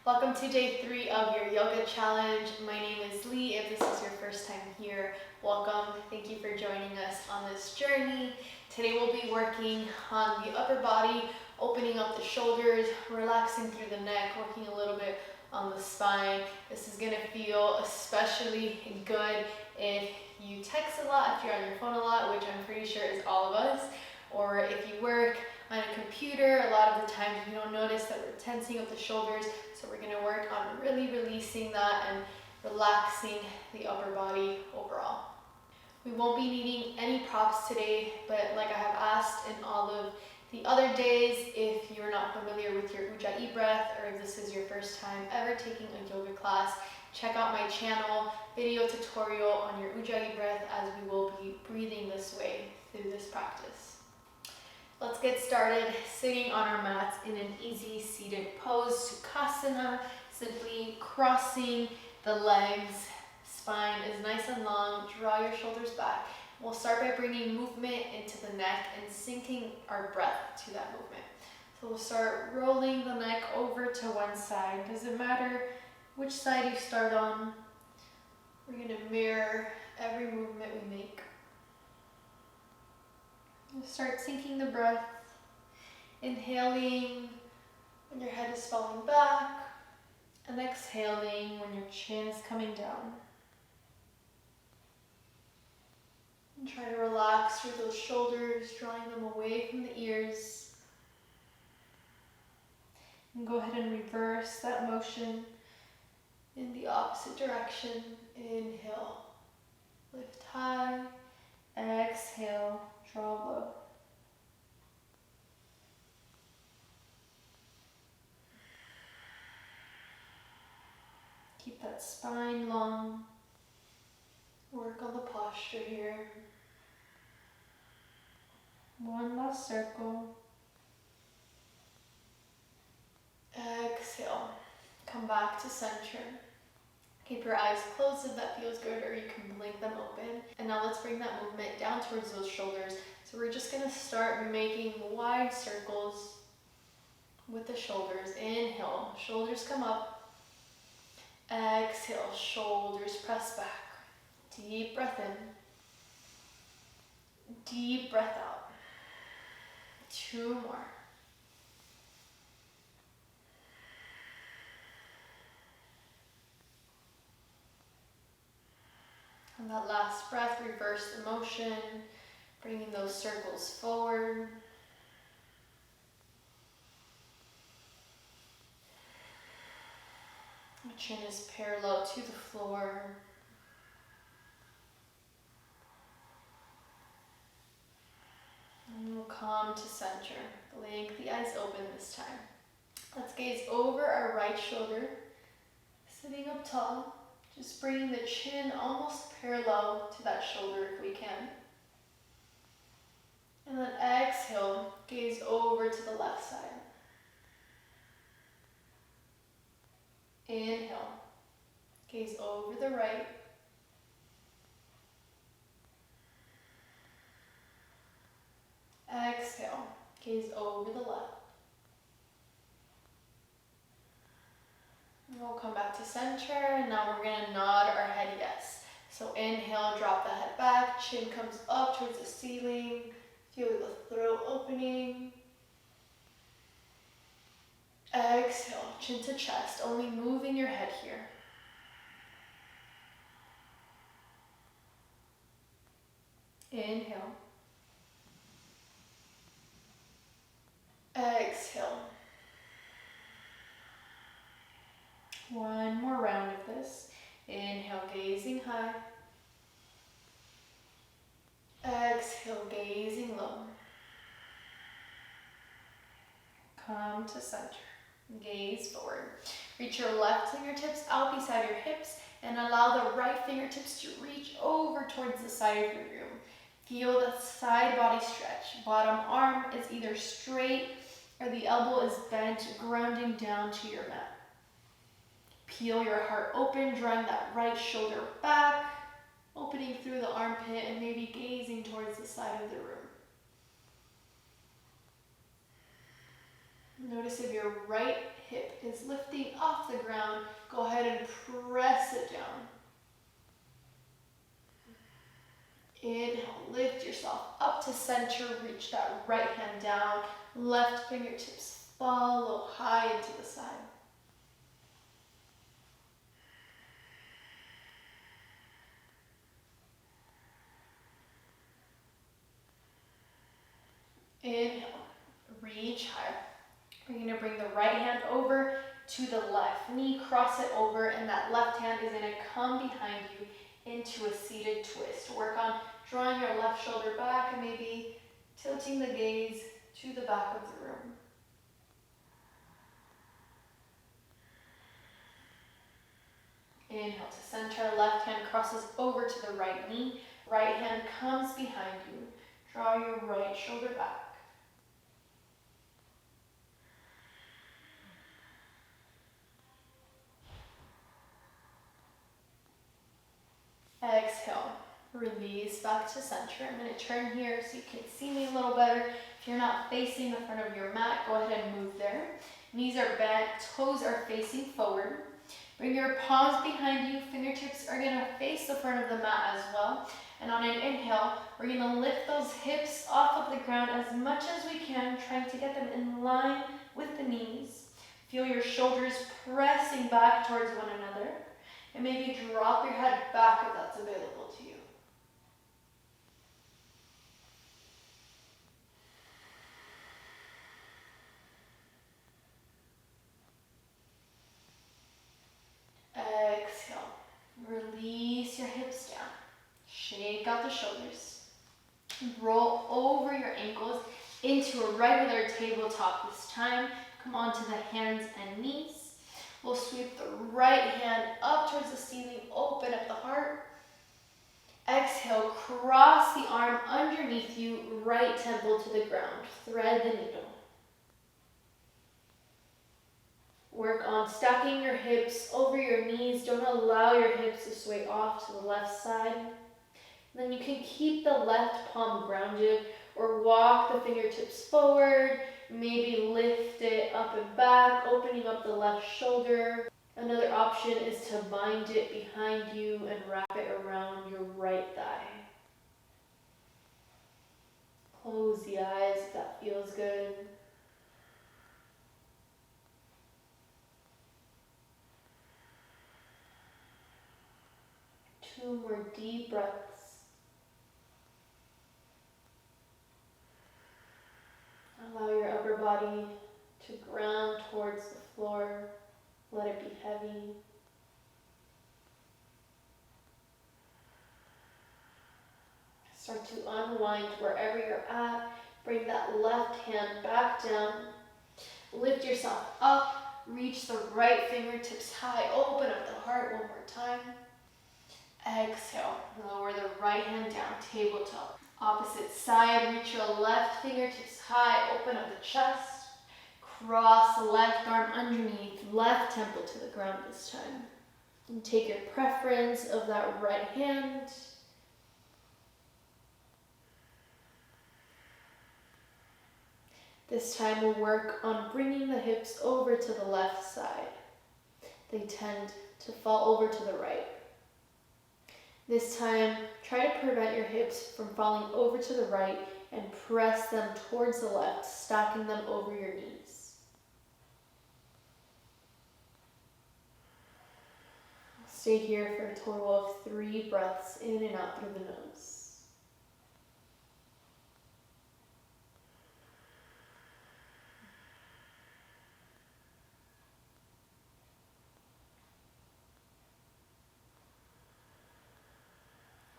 Welcome to day 3 of your yoga challenge. My name is Lee. If this is your first time here, welcome. Thank you for joining us on this journey. Today we'll be working on the upper body, opening up the shoulders, relaxing through the neck, working a little bit on the spine. This is gonna feel especially good if you text a lot, if you're on your phone a lot, which I'm pretty sure is all of us, or if you work on a computer. A lot of the times we don't notice that we're tensing up the shoulders, so we're going to work on really releasing that and relaxing the upper body overall. We won't be needing any props today, but like I have asked in all of the other days, if you're not familiar with your Ujjayi breath, or if this is your first time ever taking a yoga class, check out my channel video tutorial on your Ujjayi breath, as we will be breathing this way through this practice. Let's get started sitting on our mats in an easy seated pose, Sukhasana, simply crossing the legs. Spine is nice and long, draw your shoulders back. We'll start by bringing movement into the neck and syncing our breath to that movement. So we'll start rolling the neck over to one side. Doesn't matter which side you start on. We're going to mirror every movement we make. Start syncing the breath, inhaling when your head is falling back, and exhaling when your chin is coming down. And try to relax through those shoulders, drawing them away from the ears. And go ahead and reverse that motion in the opposite direction. Inhale, lift high, exhale, draw low. Keep that spine long. Work on the posture here. One last circle. Exhale. Come back to center. Keep your eyes closed if that feels good, or you can blink them open. And now let's bring that movement down towards those shoulders. So we're just gonna start making wide circles with the shoulders. Inhale, shoulders come up. Exhale, shoulders press back. Deep breath in. Deep breath out. 2 more. On that last breath, reverse the motion, bringing those circles forward. The chin is parallel to the floor. And we'll come to center. Blink the eyes open this time. Let's gaze over our right shoulder, sitting up tall. Just bringing the chin almost parallel to that shoulder if we can. And then exhale, gaze over to the left side. Inhale, gaze over the right. Exhale, gaze over the left. And we'll come back to center, and now we're going to nod our head yes. So inhale, drop the head back, chin comes up towards the ceiling. Feel the throat opening. Exhale, chin to chest, only moving your head here. Inhale. Exhale. One more round of this. Inhale, gazing high. Exhale, gazing low. Come to center. Gaze forward. Reach your left fingertips out beside your hips and allow the right fingertips to reach over towards the side of your room. Feel the side body stretch. Bottom arm is either straight or the elbow is bent, grounding down to your mat. Peel your heart open, drawing that right shoulder back, opening through the armpit and maybe gazing towards the side of the room. Notice if your right hip is lifting off the ground, go ahead and press it down. Inhale, lift yourself up to center, reach that right hand down, left fingertips follow high into the side. Inhale, reach high. We're going to bring the right hand over to the left knee, cross it over, and that left hand is going to come behind you into a seated twist. Work on drawing your left shoulder back and maybe tilting the gaze to the back of the room. Inhale to center, left hand crosses over to the right knee, right hand comes behind you. Draw your right shoulder back. Exhale, release back to center. I'm going to turn here so you can see me a little better. If you're not facing the front of your mat, go ahead and move there. Knees are bent, toes are facing forward. Bring your palms behind you, fingertips are going to face the front of the mat as well. And on an inhale, we're going to lift those hips off of the ground as much as we can, trying to get them in line with the knees. Feel your shoulders pressing back towards one another. And maybe drop your head back if that's available to you. Exhale. Release your hips down. Shake out the shoulders. Roll over your ankles into a regular tabletop this time. Come onto the hands and knees. We'll sweep the right hand up towards the ceiling, open up the heart. Exhale, cross the arm underneath you, right temple to the ground. Thread the needle. Work on stacking your hips over your knees. Don't allow your hips to sway off to the left side. Then you can keep the left palm grounded or walk the fingertips forward. Maybe lift it up and back, opening up the left shoulder. Another option is to bind it behind you and wrap it around your right thigh. Close the eyes if that feels good. Two more deep breaths. Allow your upper body to ground towards the floor. Let it be heavy. Start to unwind wherever you're at. Bring that left hand back down. Lift yourself up. Reach the right fingertips high. Open up the heart one more time. Exhale. Lower the right hand down. Tabletop. Opposite side. Reach your left fingertips high. Open up the chest. Cross the left arm underneath. Left temple to the ground this time. And take your preference of that right hand. This time we'll work on bringing the hips over to the left side. They tend to fall over to the right. This time, try to prevent your hips from falling over to the right and press them towards the left, stacking them over your knees. Stay here for a total of 3 breaths in and out through the nose.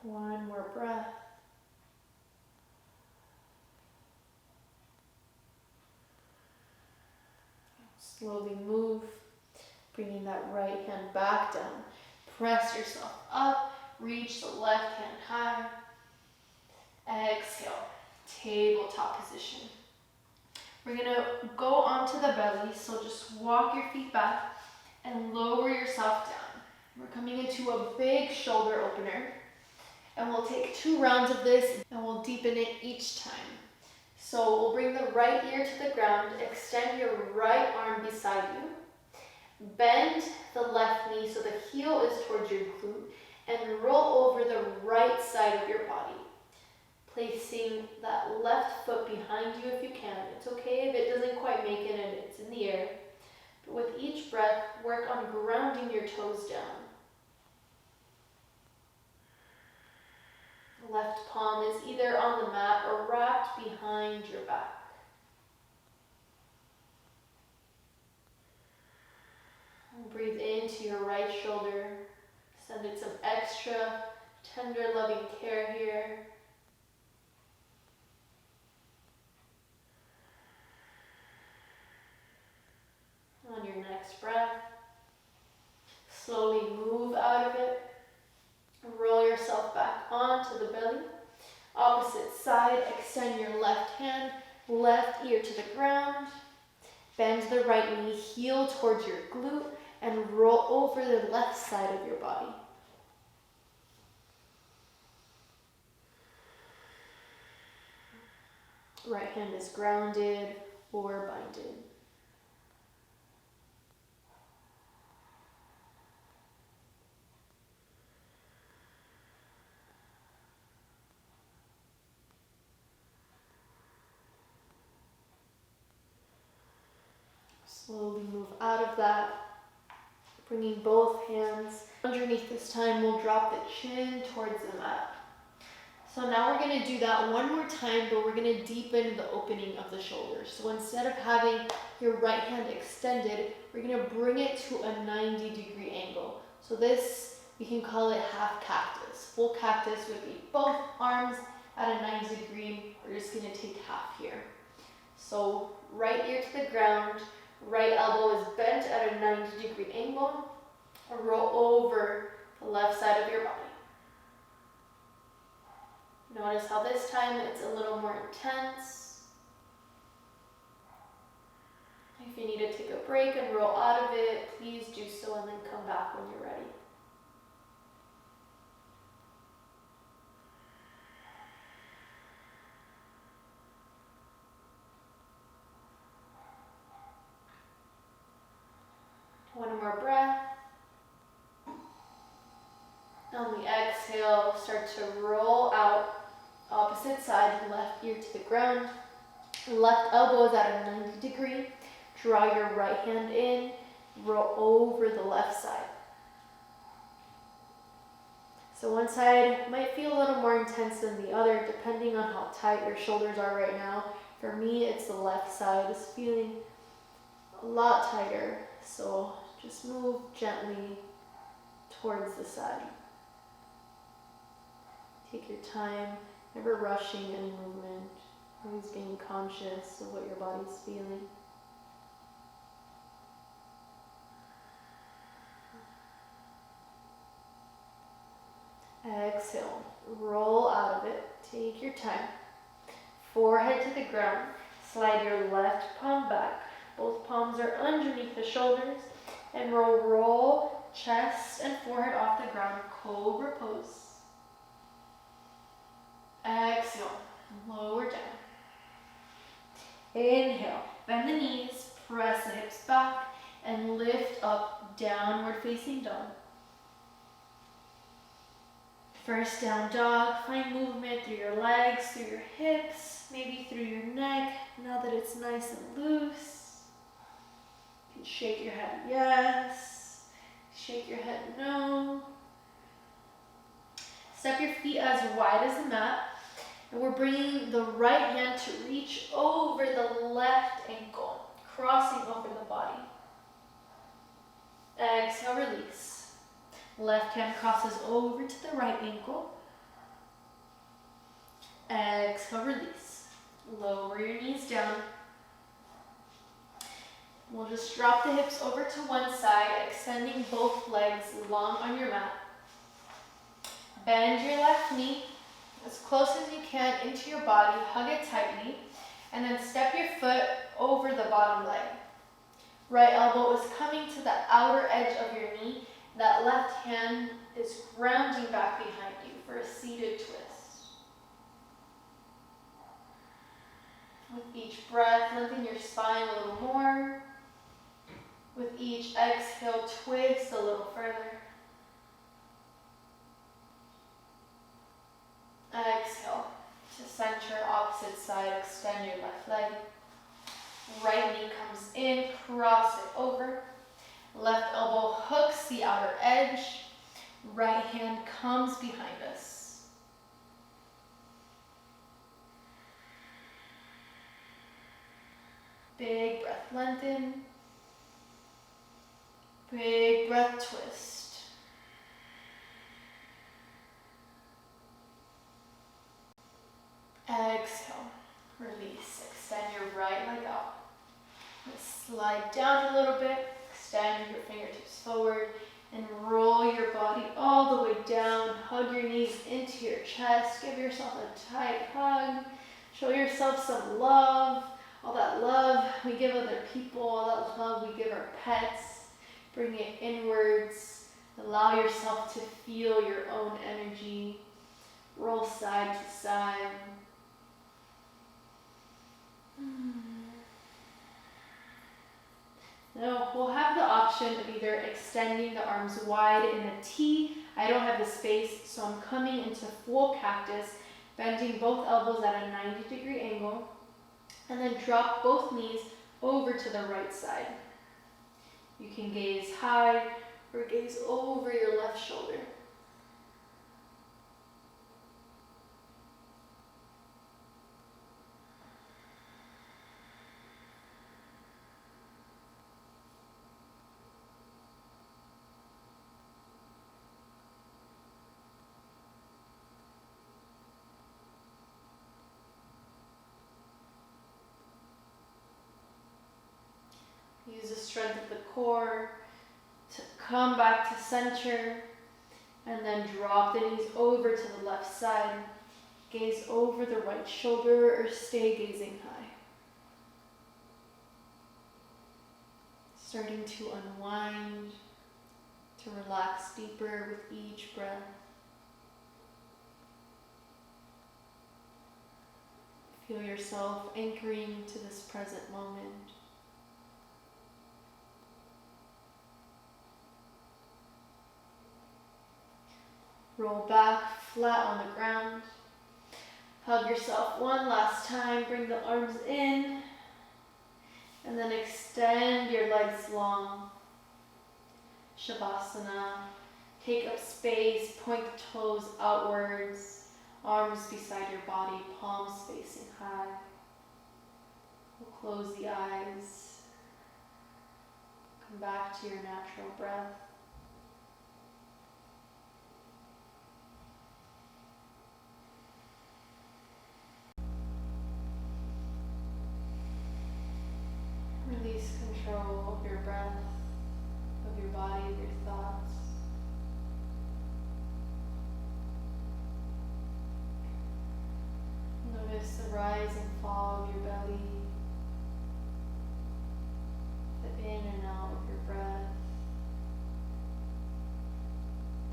One more breath. Slowly move, bringing that right hand back down. Press yourself up, reach the left hand high. Exhale, tabletop position. We're gonna go onto the belly, so just walk your feet back and lower yourself down. We're coming into a big shoulder opener. And we'll take 2 rounds of this and we'll deepen it each time. So we'll bring the right ear to the ground, extend your right arm beside you, bend the left knee so the heel is towards your glute, and roll over the right side of your body. Placing that left foot behind you if you can. It's okay if it doesn't quite make it and it's in the air. But with each breath, work on grounding your toes down. Left palm is either on the mat or wrapped behind your back. And breathe into your right shoulder. Send it some extra tender, loving care here. On your next breath, slowly move out of it. Roll yourself back onto the belly. Opposite side, extend your left hand, left ear to the ground. Bend the right knee, heel towards your glute, and roll over the left side of your body. Right hand is grounded or binded. Slowly move out of that, bringing both hands underneath. This time we'll drop the chin towards the mat. So now we're going to do that one more time, but we're going to deepen the opening of the shoulders. So instead of having your right hand extended, we're going to bring it to a 90-degree angle. So this, we can call it half cactus. Full cactus would be both arms at a 90 degree. We're just going to take half here. So right ear to the ground. Right elbow is bent at a 90-degree angle. Roll over the left side of your body. Notice how this time it's a little more intense. If you need to take a break and roll out of it, please do so and then come back when you're ready. One more breath. On the exhale, start to roll out. Opposite side, left ear to the ground. Left elbow is at a 90 degree. Draw your right hand in. Roll over the left side. So one side might feel a little more intense than the other, depending on how tight your shoulders are right now. For me, it's the left side is feeling a lot tighter. So just move gently towards the side. Take your time, never rushing any movement, always being conscious of what your body's feeling. Exhale, roll out of it, take your time. Forehead to the ground, slide your left palm back. Both palms are underneath the shoulders, and roll chest and forehead off the ground, cobra pose. Exhale, lower down. Inhale, bend the knees, press the hips back, and lift up, downward facing dog. First down dog, find movement through your legs, through your hips, maybe through your neck, now that it's nice and loose. You can shake your head yes, shake your head no. Step your feet as wide as the mat. And we're bringing the right hand to reach over the left ankle, crossing over the body. Exhale, release. Left hand crosses over to the right ankle. Exhale, release. Lower your knees down. We'll just drop the hips over to one side, extending both legs long on your mat. Bend your left knee as close as you can into your body, hug it tightly, and then step your foot over the bottom leg. Right elbow is coming to the outer edge of your knee. That left hand is grounding back behind. for a seated twist. With each breath, lengthen your spine a little more. With each exhale, twist a little further. Exhale to center, opposite side, extend your left leg. Right knee comes in, cross it over. Left elbow hooks the outer edge. Right hand comes behind us. Big breath, lengthen. Big breath, twist. Exhale, release. Extend your right leg out. Slide down a little bit. Extend your fingertips forward and roll your body all the way down. Hug your knees into your chest. Give yourself a tight hug. Show yourself some love. All that love we give other people, all that love we give our pets. Bring it inwards. Allow yourself to feel your own energy. Roll side to side. Now we'll have the option of either extending the arms wide in a T. I don't have the space, so I'm coming into full cactus, bending both elbows at a 90-degree angle, and then drop both knees over to the right side. You can gaze high or gaze over your left shoulder. Use the strength of the core to come back to center, and then drop the knees over to the left side. Gaze over the right shoulder or stay gazing high. Starting to unwind, to relax deeper with each breath. Feel yourself anchoring to this present moment. Roll back flat on the ground. Hug yourself one last time. Bring the arms in. And then extend your legs long. Shavasana. Take up space. Point the toes outwards. Arms beside your body. Palms facing high. We'll close the eyes. Come back to your natural breath. Release control of your breath, of your body, of your thoughts. Notice the rise and fall of your belly, the in and out of your breath,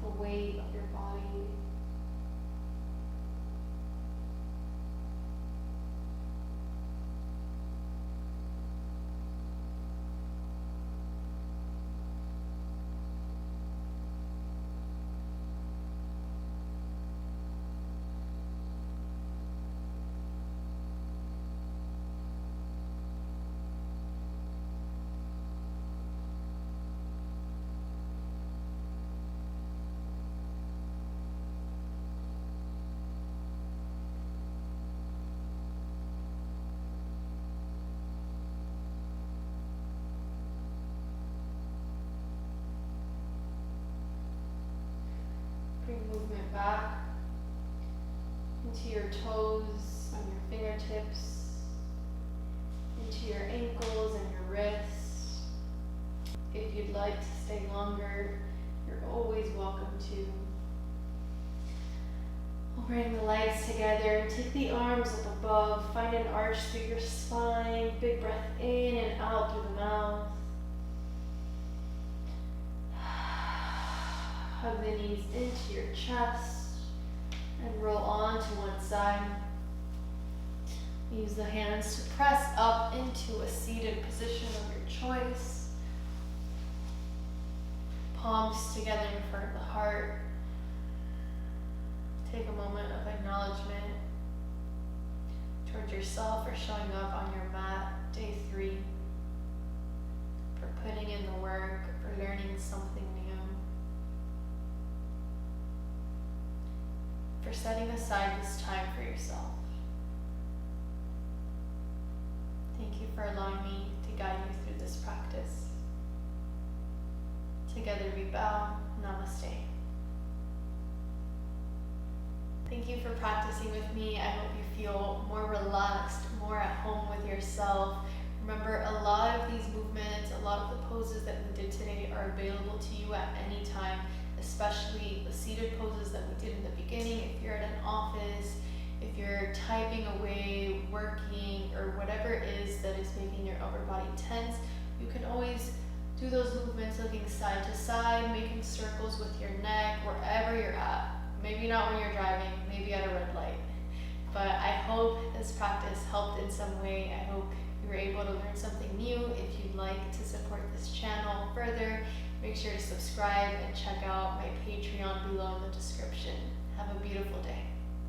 the weight of your body. Bring movement back into your toes, on your fingertips, into your ankles and your wrists. If you'd like to stay longer, you're always welcome to. We'll bring the legs together, take the arms up above, find an arch through your spine, big breath in and out through the mouth. Hug the knees into your chest and roll on to one side. Use the hands to press up into a seated position of your choice. Palms together in front of the heart. Take a moment of acknowledgement towards yourself for showing up on your mat, day 3, for putting in the work, for learning something new, for setting aside this time for yourself. Thank you for allowing me to guide you through this practice. Together we bow. Namaste. Thank you for practicing with me. I hope you feel more relaxed, more at home with yourself. Remember, a lot of these movements, a lot of the poses that we did today are available to you at any time, especially the seated poses that we did in the beginning. If you're at an office, if you're typing away, working, or whatever it is that is making your upper body tense, you can always do those movements looking side to side, making circles with your neck, wherever you're at. Maybe not when you're driving, maybe at a red light. But I hope this practice helped in some way. I hope you were able to learn something new. If you'd like to support this channel further, make sure to subscribe and check out my Patreon below in the description. Have a beautiful day.